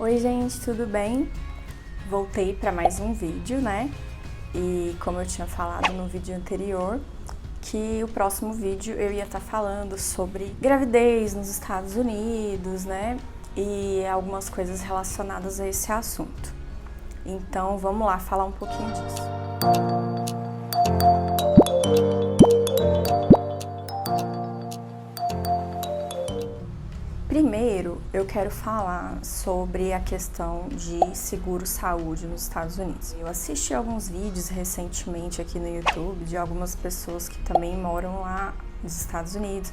Oi gente, tudo bem? Voltei para mais um vídeo, né? E como eu tinha falado no vídeo anterior, que o próximo vídeo eu ia estar falando sobre gravidez nos Estados Unidos, né? E algumas coisas relacionadas a esse assunto. Então vamos lá falar um pouquinho disso. Primeiro, eu quero falar sobre a questão de seguro-saúde nos Estados Unidos. Eu assisti alguns vídeos recentemente aqui no YouTube de algumas pessoas que também moram lá nos Estados Unidos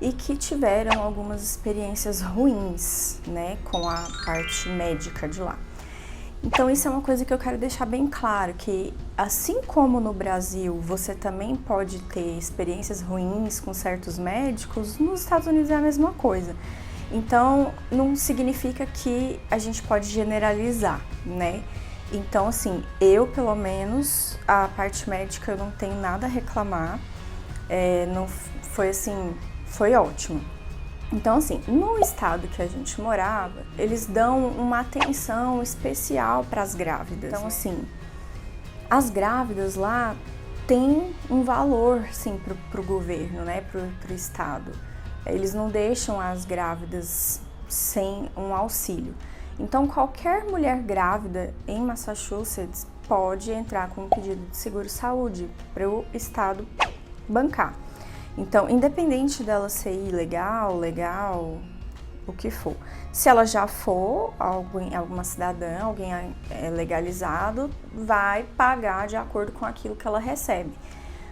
e que tiveram algumas experiências ruins, né, com a parte médica de lá. Então isso é uma coisa que eu quero deixar bem claro, que assim como no Brasil você também pode ter experiências ruins com certos médicos, nos Estados Unidos é a mesma coisa. Então, não significa que a gente pode generalizar, né? Então, assim, eu, pelo menos, a parte médica eu não tenho nada a reclamar. Não foi assim, foi ótimo. Então, assim, no estado que a gente morava, eles dão uma atenção especial para as grávidas. Então, assim, as grávidas lá têm um valor, sim, pro governo, né? Pro estado. Eles não deixam as grávidas sem um auxílio. Então, qualquer mulher grávida em Massachusetts pode entrar com um pedido de seguro-saúde para o estado bancar. Então, independente dela ser ilegal, legal, o que for. Se ela já for alguma cidadã, alguém legalizado, vai pagar de acordo com aquilo que ela recebe.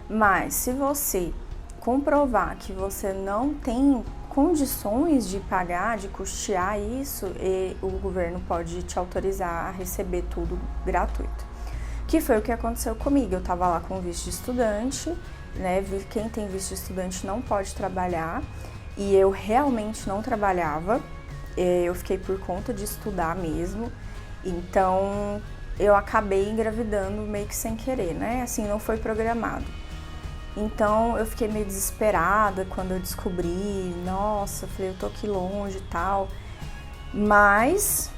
Mas se você comprovar que você não tem condições de pagar, de custear isso, e o governo pode te autorizar a receber tudo gratuito. Que foi o que aconteceu comigo. Eu estava lá com visto de estudante, né? Quem tem visto de estudante não pode trabalhar, e eu realmente não trabalhava. Eu fiquei por conta de estudar mesmo, então eu acabei engravidando meio que sem querer, né? Assim, não foi programado. Então eu fiquei meio desesperada quando eu descobri, nossa, eu falei, eu tô aqui longe e tal. Mas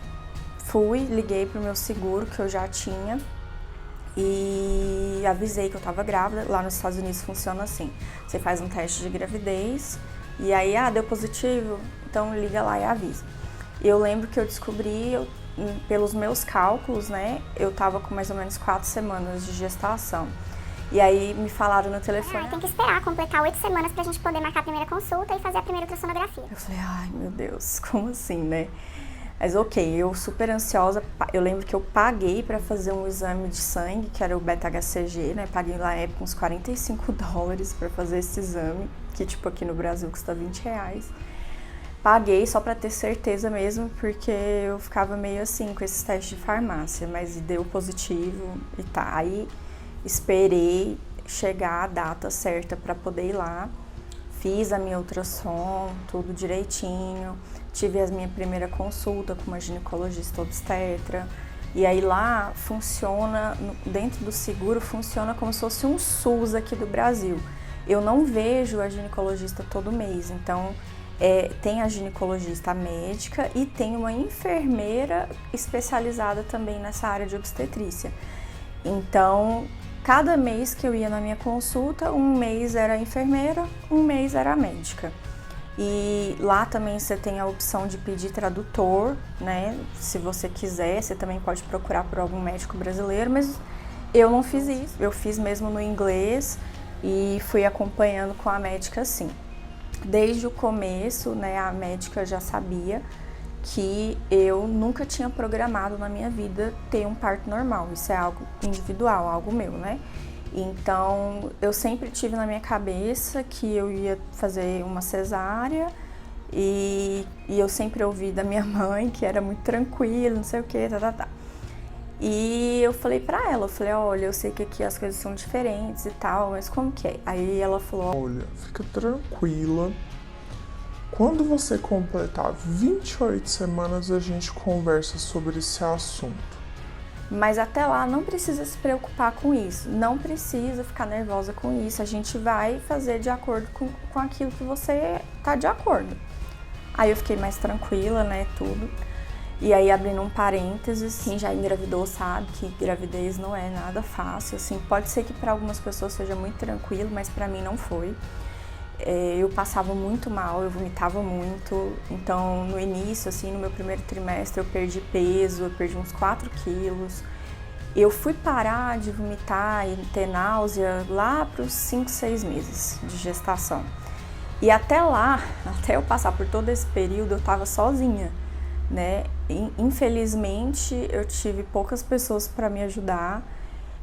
liguei pro meu seguro que eu já tinha e avisei que eu tava grávida. Lá nos Estados Unidos funciona assim, você faz um teste de gravidez e aí, deu positivo, então liga lá e avisa. Eu lembro que eu descobri, pelos meus cálculos, né, eu tava com mais ou menos 4 semanas de gestação. E aí me falaram no telefone... tem que esperar completar 8 semanas pra gente poder marcar a primeira consulta e fazer a primeira ultrassonografia. Eu falei, ai meu Deus, como assim, né? Mas ok, eu super ansiosa, eu lembro que eu paguei pra fazer um exame de sangue, que era o beta-HCG, né? Paguei na época uns $45 pra fazer esse exame, que tipo aqui no Brasil custa R$20. Paguei só pra ter certeza mesmo, porque eu ficava meio assim com esses testes de farmácia, mas deu positivo e tá. Aí esperei chegar a data certa para poder ir lá, fiz a minha ultrassom, tudo direitinho, tive a minha primeira consulta com uma ginecologista obstetra, e aí lá funciona, dentro do seguro, funciona como se fosse um SUS aqui do Brasil. Eu não vejo a ginecologista todo mês, então tem a ginecologista médica e tem uma enfermeira especializada também nessa área de obstetrícia. Então, cada mês que eu ia na minha consulta, um mês era a enfermeira, um mês era a médica. E lá também você tem a opção de pedir tradutor, né? Se você quiser, você também pode procurar por algum médico brasileiro, mas eu não fiz isso. Eu fiz mesmo no inglês e fui acompanhando com a médica assim. Desde o começo, né, a médica já sabia que eu nunca tinha programado na minha vida ter um parto normal. Isso é algo individual, algo meu, né? Então, eu sempre tive na minha cabeça que eu ia fazer uma cesárea e eu sempre ouvi da minha mãe que era muito tranquilo, não sei o que, tá. E eu falei pra ela, olha, eu sei que aqui as coisas são diferentes e tal, mas como que é? Aí ela falou, olha, fica tranquila. Quando você completar 28 semanas, a gente conversa sobre esse assunto. Mas até lá não precisa se preocupar com isso, não precisa ficar nervosa com isso, a gente vai fazer de acordo com aquilo que você tá de acordo. Aí eu fiquei mais tranquila, né, tudo. E aí, abrindo um parênteses, quem já engravidou sabe que gravidez não é nada fácil, assim, pode ser que para algumas pessoas seja muito tranquilo, mas para mim não foi. Eu passava muito mal, eu vomitava muito, então no início, assim, no meu primeiro trimestre eu perdi peso, eu perdi uns 4 quilos. Eu fui parar de vomitar e ter náusea lá para os 5, 6 meses de gestação. E até lá, até eu passar por todo esse período, eu estava sozinha, né? Infelizmente, eu tive poucas pessoas para me ajudar.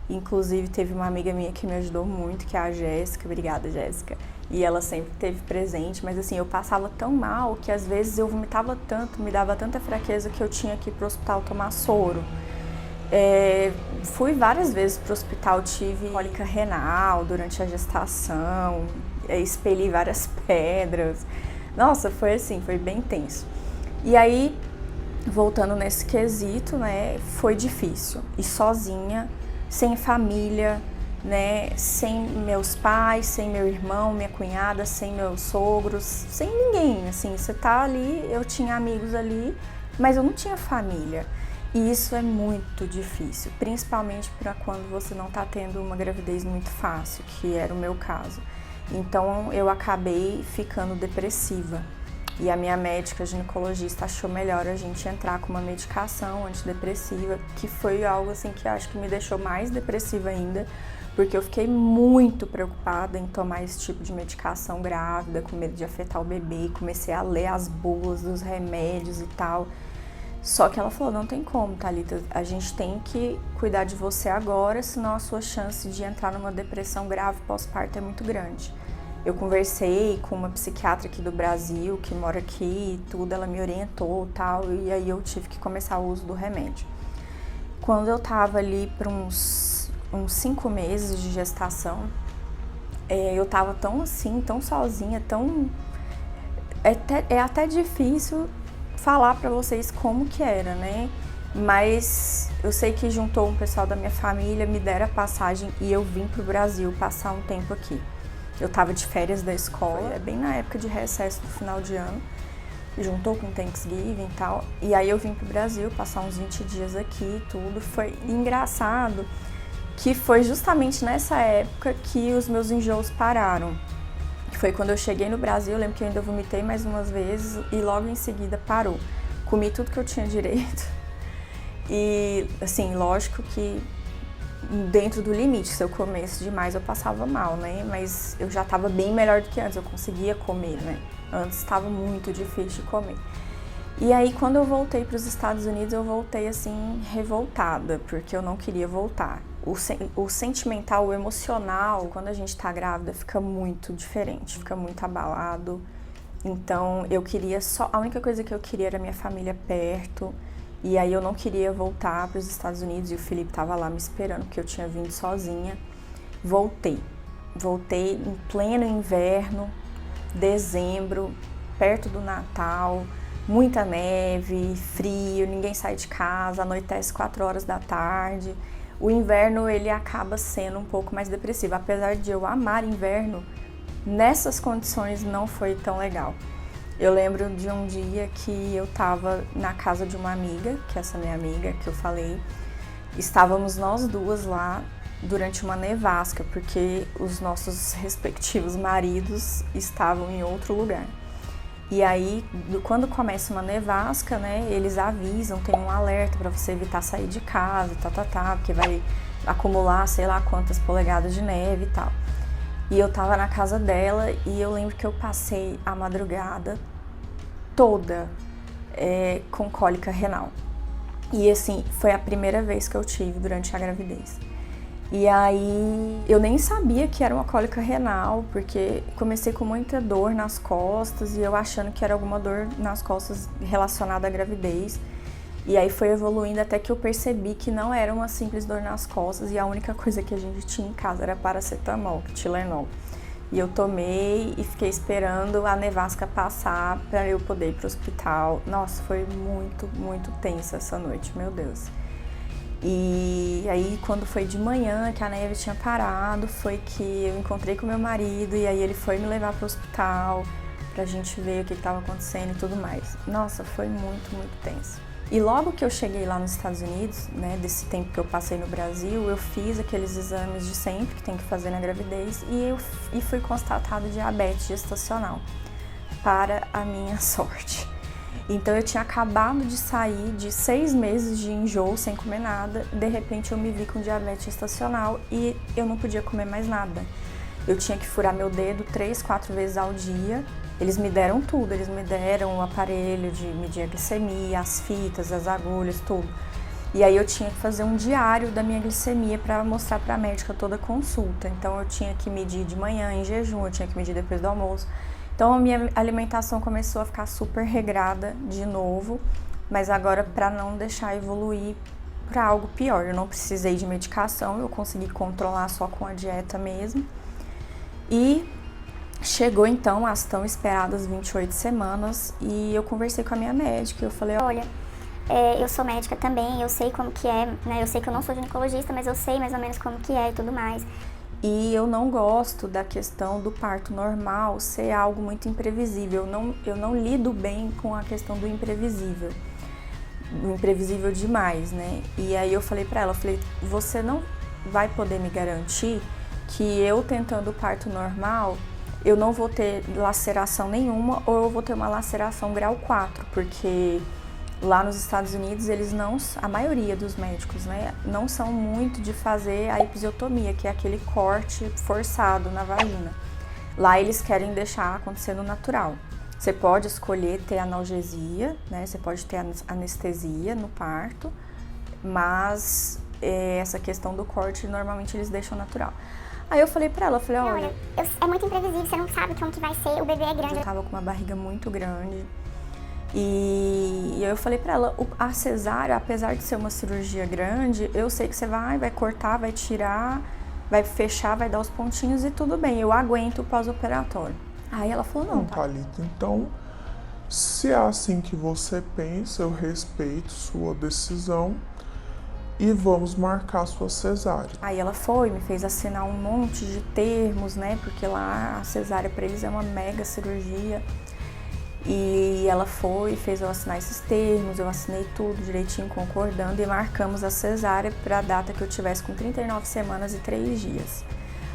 Inclusive, teve uma amiga minha que me ajudou muito, que é a Jéssica. Obrigada, Jéssica. E ela sempre esteve presente, mas assim, eu passava tão mal que às vezes eu vomitava tanto, me dava tanta fraqueza que eu tinha que ir pro hospital tomar soro. Fui várias vezes pro hospital, tive cólica renal durante a gestação, expeli várias pedras. Nossa, foi assim, foi bem tenso. E aí, voltando nesse quesito, né, foi difícil. E sozinha, sem família, né, sem meus pais, sem meu irmão, minha cunhada, sem meus sogros, sem ninguém, assim, você tá ali, eu tinha amigos ali, mas eu não tinha família. E isso é muito difícil, principalmente para quando você não tá tendo uma gravidez muito fácil, que era o meu caso. Então eu acabei ficando depressiva. E a minha médica ginecologista achou melhor a gente entrar com uma medicação antidepressiva, que foi algo assim que eu acho que me deixou mais depressiva ainda, porque eu fiquei muito preocupada em tomar esse tipo de medicação grávida, com medo de afetar o bebê, comecei a ler as bulas dos remédios e tal. Só que ela falou, não tem como, Thalita, a gente tem que cuidar de você agora, senão a sua chance de entrar numa depressão grave pós-parto é muito grande. Eu conversei com uma psiquiatra aqui do Brasil, que mora aqui e tudo, ela me orientou e tal, e aí eu tive que começar o uso do remédio. Quando eu tava ali para uns 5 meses de gestação, eu tava tão assim, tão sozinha, tão... É até difícil falar pra vocês como que era, né? Mas eu sei que juntou um pessoal da minha família, me deram a passagem e eu vim pro Brasil passar um tempo aqui. Eu tava de férias da escola, bem na época de recesso do final de ano, juntou com Thanksgiving e tal, e aí eu vim pro Brasil passar uns 20 dias aqui e tudo. Foi engraçado que foi justamente nessa época que os meus enjoos pararam. Foi quando eu cheguei no Brasil, eu lembro que eu ainda vomitei mais umas vezes e logo em seguida parou. Comi tudo que eu tinha direito e, assim, lógico que dentro do limite, se eu comesse demais eu passava mal, né? Mas eu já estava bem melhor do que antes, eu conseguia comer, né? Antes estava muito difícil de comer. E aí, quando eu voltei para os Estados Unidos, eu voltei assim, revoltada, porque eu não queria voltar. O sentimental, o emocional, quando a gente tá grávida, fica muito diferente, fica muito abalado. Então, eu queria a única coisa que eu queria era minha família perto. E aí eu não queria voltar para os Estados Unidos e o Felipe estava lá me esperando, porque eu tinha vindo sozinha. Voltei em pleno inverno, dezembro, perto do Natal, muita neve, frio, ninguém sai de casa, anoitece 4 horas da tarde. O inverno, ele acaba sendo um pouco mais depressivo. Apesar de eu amar inverno, nessas condições não foi tão legal. Eu lembro de um dia que eu tava na casa de uma amiga, que é essa minha amiga que eu falei, estávamos nós duas lá durante uma nevasca, porque os nossos respectivos maridos estavam em outro lugar. E aí, quando começa uma nevasca, né, eles avisam, tem um alerta para você evitar sair de casa, porque vai acumular sei lá quantas polegadas de neve e tal. E eu tava na casa dela e eu lembro que eu passei a madrugada toda com cólica renal. E assim, foi a primeira vez que eu tive durante a gravidez. E aí, eu nem sabia que era uma cólica renal, porque comecei com muita dor nas costas e eu achando que era alguma dor nas costas relacionada à gravidez. E aí foi evoluindo até que eu percebi que não era uma simples dor nas costas e a única coisa que a gente tinha em casa era paracetamol, Tilenol. E eu tomei e fiquei esperando a nevasca passar para eu poder ir pro hospital. Nossa, foi muito, muito tensa essa noite, meu Deus. E aí, quando foi de manhã, que a neve tinha parado, foi que eu encontrei com meu marido e aí ele foi me levar pro hospital pra gente ver o que estava acontecendo e tudo mais. Nossa, foi muito, muito tenso. E logo que eu cheguei lá nos Estados Unidos, né, desse tempo que eu passei no Brasil, eu fiz aqueles exames de sempre que tem que fazer na gravidez e fui constatado diabetes gestacional, para a minha sorte. Então eu tinha acabado de sair de 6 meses de enjoo sem comer nada, de repente eu me vi com diabetes gestacional e eu não podia comer mais nada. Eu tinha que furar meu dedo 3, 4 vezes ao dia. Eles me deram tudo, eles me deram o aparelho de medir a glicemia, as fitas, as agulhas, tudo. E aí eu tinha que fazer um diário da minha glicemia para mostrar para a médica toda a consulta. Então eu tinha que medir de manhã em jejum, eu tinha que medir depois do almoço. Então a minha alimentação começou a ficar super regrada de novo, mas agora para não deixar evoluir para algo pior. Eu não precisei de medicação, eu consegui controlar só com a dieta mesmo. E chegou então as tão esperadas 28 semanas e eu conversei com a minha médica, eu falei, olha, eu sou médica também, eu sei como que é, né? Eu sei que eu não sou ginecologista, mas eu sei mais ou menos como que é e tudo mais. E eu não gosto da questão do parto normal ser algo muito imprevisível, eu não lido bem com a questão do imprevisível demais, né? E aí eu falei pra ela, você não vai poder me garantir que eu tentando o parto normal, eu não vou ter laceração nenhuma ou eu vou ter uma laceração grau 4, porque lá nos Estados Unidos a maioria dos médicos, né, não são muito de fazer a episiotomia, que é aquele corte forçado na vagina. Lá eles querem deixar acontecendo natural. Você pode escolher ter analgesia, né, você pode ter anestesia no parto, mas essa questão do corte normalmente eles deixam natural. Aí eu falei pra ela, olha, é muito imprevisível, você não sabe como que vai ser, o bebê é grande. Eu tava com uma barriga muito grande e eu falei pra ela, a cesárea, apesar de ser uma cirurgia grande, eu sei que você vai cortar, vai tirar, vai fechar, vai dar os pontinhos e tudo bem, eu aguento o pós-operatório. Aí ela falou, não, Thalita, então, se é assim que você pensa, eu respeito sua decisão. E vamos marcar a sua cesárea. Aí ela me fez assinar um monte de termos, né? Porque lá a cesárea para eles é uma mega cirurgia. E ela fez eu assinar esses termos, eu assinei tudo direitinho, concordando, e marcamos a cesárea para a data que eu tivesse com 39 semanas e 3 dias.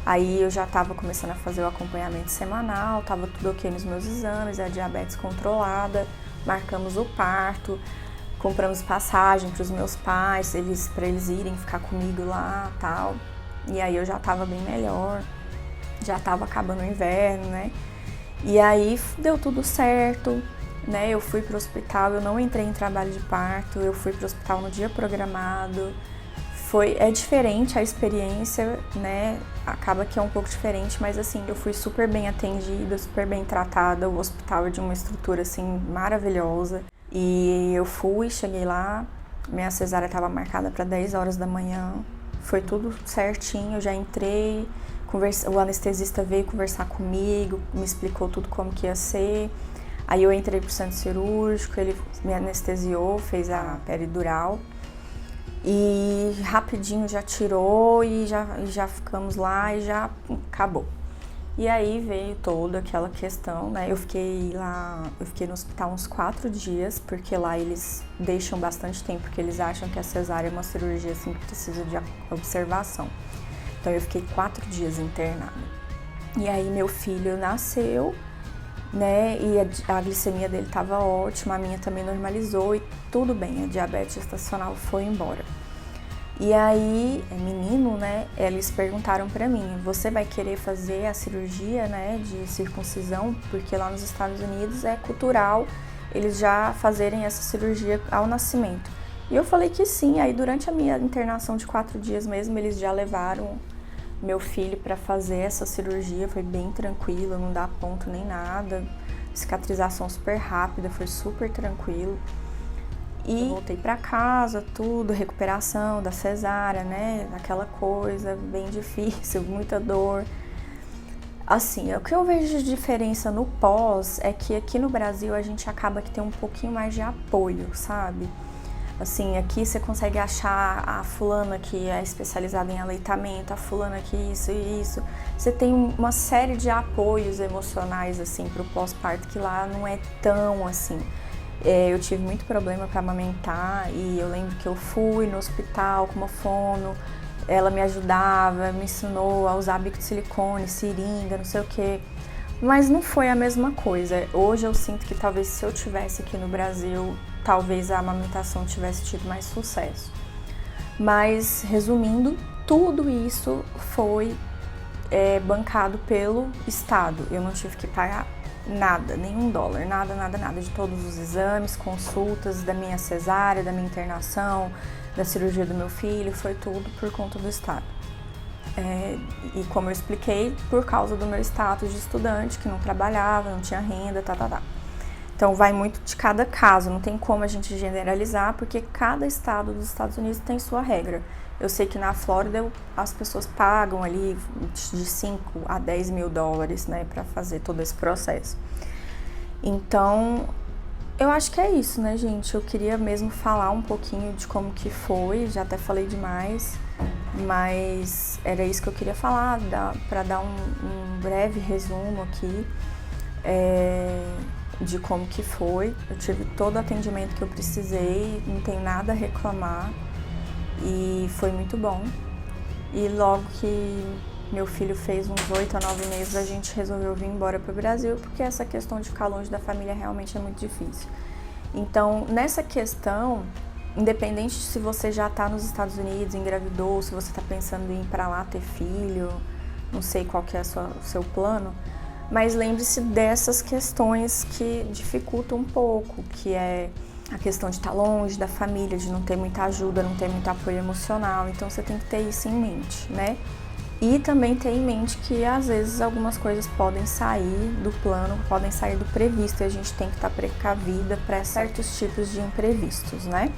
Aí eu já estava começando a fazer o acompanhamento semanal, estava tudo ok nos meus exames, a diabetes controlada, marcamos o parto. Compramos passagem para os meus pais, para eles irem ficar comigo lá, tal. E aí eu já estava bem melhor, já estava acabando o inverno, né? E aí deu tudo certo, né? Eu fui para o hospital, eu não entrei em trabalho de parto, eu fui para o hospital no dia programado. É diferente a experiência, né? Acaba que é um pouco diferente, mas assim, eu fui super bem atendida, super bem tratada. O hospital é de uma estrutura assim maravilhosa. E eu cheguei lá, minha cesárea estava marcada para 10 horas da manhã, foi tudo certinho, eu já entrei, o anestesista veio conversar comigo, me explicou tudo como que ia ser. Aí eu entrei pro centro cirúrgico, ele me anestesiou, fez a peridural e rapidinho já tirou e já ficamos lá e já acabou. E aí veio toda aquela questão, né? Eu fiquei no hospital uns 4 dias, porque lá eles deixam bastante tempo, porque eles acham que a cesárea é uma cirurgia assim que precisa de observação. Então eu fiquei 4 dias internada. E aí meu filho nasceu, né? E a glicemia dele estava ótima, a minha também normalizou e tudo bem, a diabetes gestacional foi embora. E aí, menino, né, eles perguntaram pra mim, você vai querer fazer a cirurgia, né, de circuncisão? Porque lá nos Estados Unidos é cultural eles já fazerem essa cirurgia ao nascimento. E eu falei que sim, aí durante a minha internação de 4 dias mesmo, eles já levaram meu filho pra fazer essa cirurgia, foi bem tranquilo, não dá ponto nem nada, cicatrização super rápida, foi super tranquilo. E eu voltei pra casa, tudo, recuperação da cesárea, né, aquela coisa bem difícil, muita dor. Assim, o que eu vejo de diferença no pós é que aqui no Brasil a gente acaba que tem um pouquinho mais de apoio, sabe? Assim, aqui você consegue achar a fulana que é especializada em aleitamento, a fulana que isso e isso. Você tem uma série de apoios emocionais, assim, pro pós-parto, que lá não é tão assim. Eu tive muito problema para amamentar e eu lembro que eu fui no hospital com uma fono, ela me ajudava, me ensinou a usar bico de silicone, seringa, não sei o que, mas não foi a mesma coisa. Hoje eu sinto que talvez se eu tivesse aqui no Brasil, talvez a amamentação tivesse tido mais sucesso. Mas, resumindo, tudo isso foi bancado pelo Estado. Eu não tive que pagar nada, nenhum dólar, nada de todos os exames, consultas, da minha cesárea, da minha internação, da cirurgia do meu filho, foi tudo por conta do Estado. E como eu expliquei, por causa do meu status de estudante, que não trabalhava, não tinha renda, Então vai muito de cada caso, não tem como a gente generalizar, porque cada estado dos Estados Unidos tem sua regra. Eu sei que na Flórida as pessoas pagam ali de 5 a 10 mil dólares, né, para fazer todo esse processo. Então, eu acho que é isso, né, gente? Eu queria mesmo falar um pouquinho de como que foi, já até falei demais, mas era isso que eu queria falar, para dar um breve resumo aqui de como que foi. Eu tive todo o atendimento que eu precisei, não tenho nada a reclamar. E foi muito bom. E logo que meu filho fez uns 8 a 9 meses, a gente resolveu vir embora para o Brasil, porque essa questão de ficar longe da família realmente é muito difícil. Então, nessa questão, independente se você já está nos Estados Unidos, engravidou, se você está pensando em ir para lá ter filho, não sei qual que é o seu plano, mas lembre-se dessas questões que dificultam um pouco, que é a questão de estar longe da família, de não ter muita ajuda, não ter muito apoio emocional. Então você tem que ter isso em mente, né? E também ter em mente que às vezes algumas coisas podem sair do plano, podem sair do previsto, e a gente tem que estar precavida para certos tipos de imprevistos, né?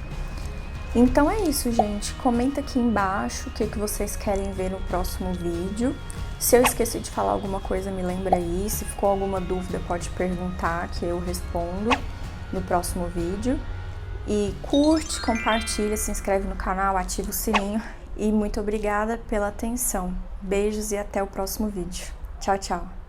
Então é isso, gente. Comenta aqui embaixo o que vocês querem ver no próximo vídeo. Se eu esqueci de falar alguma coisa, me lembra aí. Se ficou alguma dúvida, pode perguntar que eu respondo no próximo vídeo. E curte, compartilha, se inscreve no canal, ativa o sininho. E muito obrigada pela atenção. Beijos e até o próximo vídeo. Tchau, tchau!